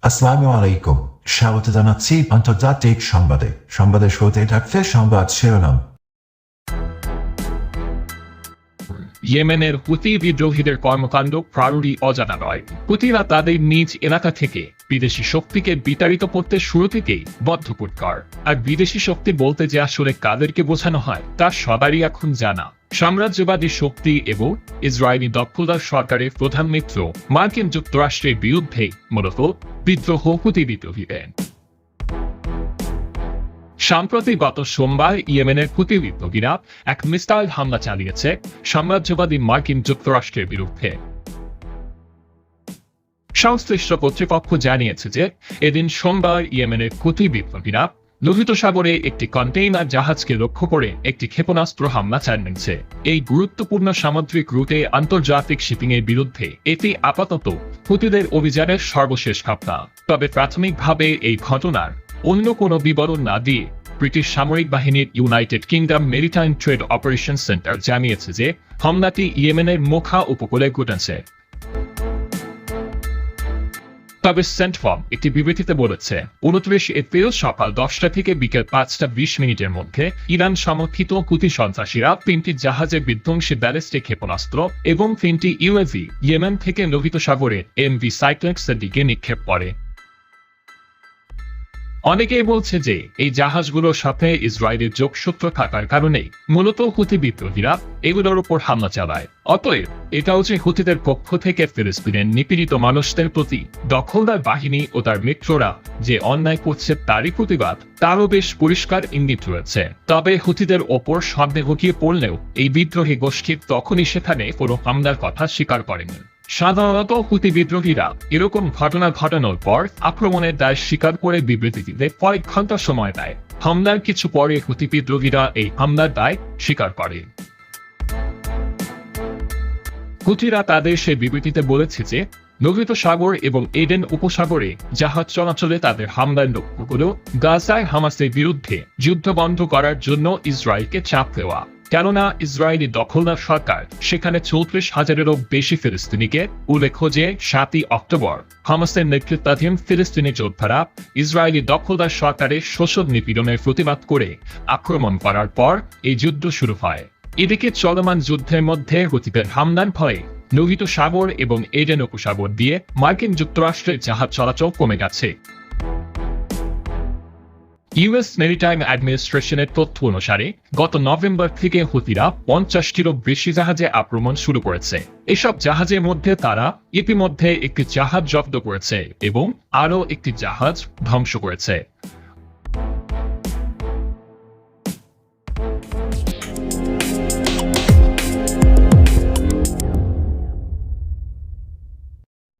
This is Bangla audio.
আসসালামু আলাইকুম। স্বাগত জানাচ্ছি আন্তর্জাতিক সংবাদের শুরুতে থাকছে সংবাদ শিরোনাম। ইয়েমেনের হুতি বিদ্রোহীদের কর্মকাণ্ড প্রায়োরি অজানা নয়। হুতিরা তাদের নিজ এলাকা থেকে বিদেশি শক্তিকে বিতাড়িত করতে শুরু থেকেই বদ্ধপরিকর। আর বিদেশি শক্তি বলতে যে আসলে কাদেরকে বোঝানো হয় তা সবারই এখন জানা। সাম্রাজ্যবাদী শক্তি এবং ইসরায়েলি দখলদার সরকারের প্রধান মিত্র মার্কিন যুক্তরাষ্ট্রের বিরুদ্ধে মূলত বিদ্রোহ হুতি বিদ্রোহীদের। সম্প্রতি গত সোমবার ইয়েমেনের হুতি বিদ্রোহীরা এক মিসাইল হামলা চালিয়েছে সাম্রাজ্যবাদী মার্কিন যুক্তরাষ্ট্রের বিরুদ্ধে। সংশ্লিষ্ট কর্তৃপক্ষ জানিয়েছে যে এদিন সোমবার ইয়েমেনের হুতি বিদ্রোহীরা লোহিত সাগরে একটি কন্টেইনার জাহাজকে লক্ষ্য করে একটি ক্ষেপণাস্ত্র হামলা চালিয়েছে। এই গুরুত্বপূর্ণ সামুদ্রিক রুটে আন্তর্জাতিক শিপিং এর বিরুদ্ধে এটি আপাতত হুতিদের অভিযানের সর্বশেষ ঘটনা। তবে প্রাথমিকভাবে এই ঘটনার অন্য কোনো বিবরণ না দিয়ে ব্রিটিশ সামরিক বাহিনীর United kingdom maritime trade operation centre জানিয়েছে যে হামলাটি ইয়েমেনের মোখা উপকূলে ঘটেছে। তবে সেন্টফর্ম একটি বিবৃতিতে বলেছে 29 এপ্রিল সকাল 10টা থেকে বিকেল 5টা 20 মিনিটের মধ্যে ইরান সমর্থিত হুতি সন্ত্রাসীরা 3টি জাহাজে বিধ্বংসী ব্যালিস্টিক ক্ষেপণাস্ত্র এবং 3টি ইউএভি ইয়েমেন থেকে লোহিত সাগরের এমভি সাইক্লেক্সের দিকে নিক্ষেপ করে। অনেকেই বলছে যে এই জাহাজগুলোর সাথে ইসরায়েলের যোগসূত্র থাকার কারণেই মূলত হুতি বিদ্রোহীরা এগুলোর উপর হামলা চালায়। অতএব এটাও যে হুতিদের পক্ষ থেকে ফিলিস্তিনের নিপীড়িত মানুষদের প্রতি দখলদার বাহিনী ও তার মিত্ররা যে অন্যায় করছে তারই প্রতিবাদ, তারও বেশ পরিষ্কার ইঙ্গিত রয়েছে। তবে হুতিদের ওপর সন্দেহ গিয়ে পড়লেও এই বিদ্রোহী গোষ্ঠী তখনই সেখানে কোনো হামলার কথা স্বীকার করেনি। সাধারণত হুতি বিদ্রোহীরা এরকম ঘটনা ঘটানোর পর আক্রমণের দায় স্বীকার করে বিবৃতি দিতে কয়েক ঘন্টা সময় দেয়। হামলার কিছু পরে হুতি বিদ্রোহীরা এই হামলার দায় স্বীকার করে। হুতিরা তাদের সেই বিবৃতিতে বলেছে যে লোহিত সাগর এবং এডেন উপসাগরে জাহাজ চলাচলে তাদের হামলার লক্ষ্যগুলো গাজায় হামাসের বিরুদ্ধে যুদ্ধ বন্ধ করার জন্য ইসরায়েলকে চাপ দেওয়া। কেননা ইসরায়েলি দখলদার সরকার সেখানে 34,000-এরও বেশি ফিলিস্তিনিকে, উল্লেখ্য যে 7ই অক্টোবর হামাসের নেতৃত্বাধীন ফিলিস্তিনি যোদ্ধারা ইসরায়েলি দখলদার সরকারের শোষণ নিপীড়নের প্রতিবাদ করে আক্রমণ করার পর এই যুদ্ধ শুরু হয়। এদিকে চলমান যুদ্ধের মধ্যে হুতিদের হামলার ভয়ে লোহিত সাগর এবং এডেন উপসাগর দিয়ে মার্কিন যুক্তরাষ্ট্রের জাহাজ চলাচল কমে গেছে। ইউএস মেরিটাইম অ্যাডমিনিস্ট্রেশনের তথ্য অনুসারে গত নভেম্বর থেকে হুতিরা 50টিরও বেশি জাহাজে আক্রমণ শুরু করেছে। এসব জাহাজের মধ্যে তারা ইতিমধ্যে একটি জাহাজ জব্দ করেছে এবং আরও একটি জাহাজ ধ্বংস করেছে।